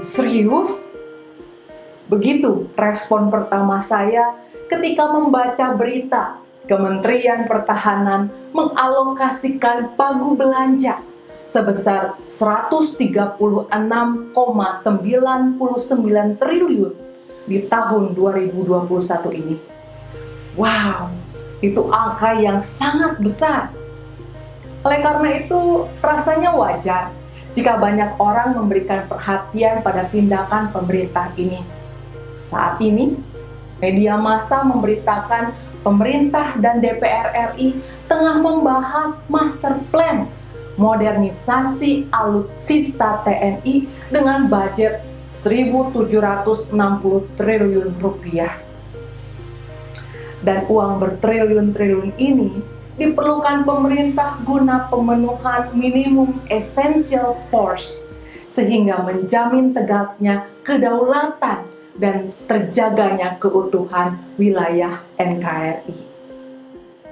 Serius? Begitu respon pertama saya ketika membaca berita Kementerian Pertahanan mengalokasikan pagu belanja sebesar 136,99 triliun di tahun 2021 ini. Wow, itu angka yang sangat besar. Oleh karena itu, rasanya wajar jika banyak orang memberikan perhatian pada tindakan pemerintah ini. Saat ini, media massa memberitakan pemerintah dan DPR RI tengah membahas master plan modernisasi alutsista TNI dengan budget 1.760 triliun rupiah. Dan uang bertriliun-triliun ini diperlukan pemerintah guna pemenuhan minimum essential force sehingga menjamin tegaknya kedaulatan dan terjaganya keutuhan wilayah NKRI.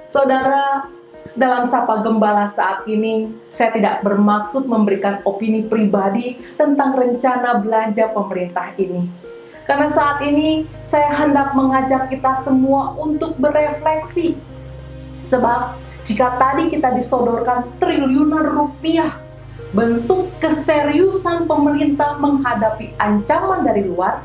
Saudara, dalam Sapa Gembala saat ini, saya tidak bermaksud memberikan opini pribadi tentang rencana belanja pemerintah ini. Karena saat ini, saya hendak mengajak kita semua untuk berefleksi. Sebab, jika tadi kita disodorkan triliunan rupiah, bentuk keseriusan pemerintah menghadapi ancaman dari luar,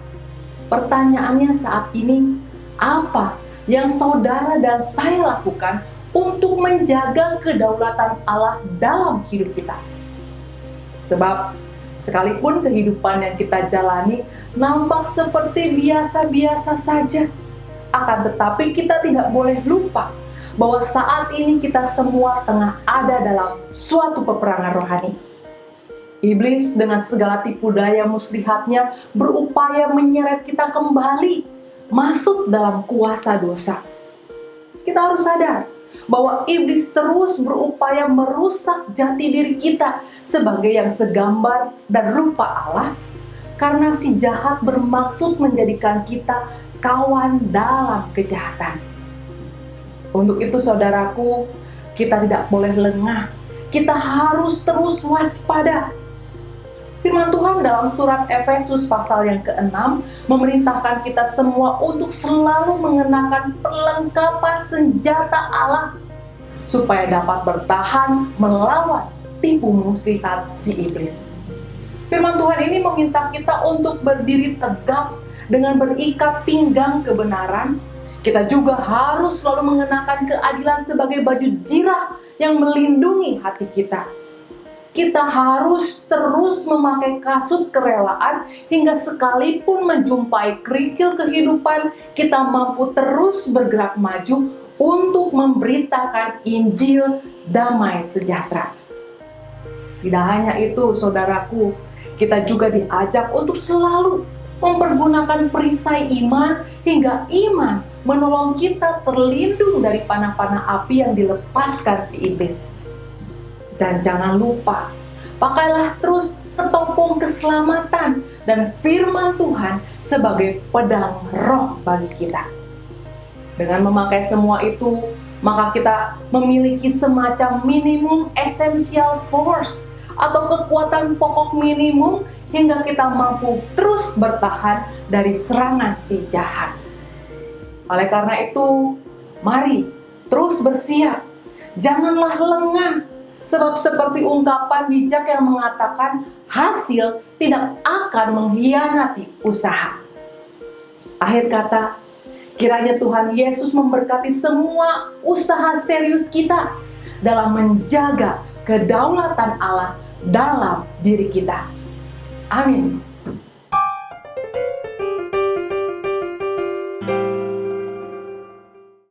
pertanyaannya saat ini, apa yang saudara dan saya lakukan untuk menjaga kedaulatan Allah dalam hidup kita? Sebab, sekalipun kehidupan yang kita jalani nampak seperti biasa-biasa saja, akan tetapi kita tidak boleh lupa bahwa saat ini kita semua tengah ada dalam suatu peperangan rohani. Iblis dengan segala tipu daya muslihatnya berupaya menyeret kita kembali masuk dalam kuasa dosa. Kita harus sadar bahwa iblis terus berupaya merusak jati diri kita sebagai yang segambar dan rupa Allah, karena si jahat bermaksud menjadikan kita kawan dalam kejahatan. Untuk itu saudaraku, kita tidak boleh lengah, kita harus terus waspada. Firman Tuhan dalam surat Efesus pasal yang ke-6 memerintahkan kita semua untuk selalu mengenakan perlengkapan senjata Allah supaya dapat bertahan melawan tipu muslihat si iblis. Firman Tuhan ini meminta kita untuk berdiri tegak dengan berikat pinggang kebenaran. Kita juga harus selalu mengenakan keadilan sebagai baju jirah yang melindungi hati kita. Kita harus terus memakai kasut kerelaan hingga sekalipun menjumpai kerikil kehidupan, kita mampu terus bergerak maju untuk memberitakan Injil damai sejahtera. Tidak hanya itu, saudaraku, kita juga diajak untuk selalu mempergunakan perisai iman hingga iman menolong kita terlindung dari panah-panah api yang dilepaskan si iblis. Dan jangan lupa, pakailah terus ketopong keselamatan dan firman Tuhan sebagai pedang roh bagi kita. Dengan memakai semua itu, maka kita memiliki semacam minimum essential force atau kekuatan pokok minimum hingga kita mampu terus bertahan dari serangan si jahat. Oleh karena itu, mari terus bersiap, janganlah lengah. Sebab seperti ungkapan bijak yang mengatakan hasil tidak akan mengkhianati usaha. Akhir kata, kiranya Tuhan Yesus memberkati semua usaha serius kita dalam menjaga kedaulatan Allah dalam diri kita. Amin.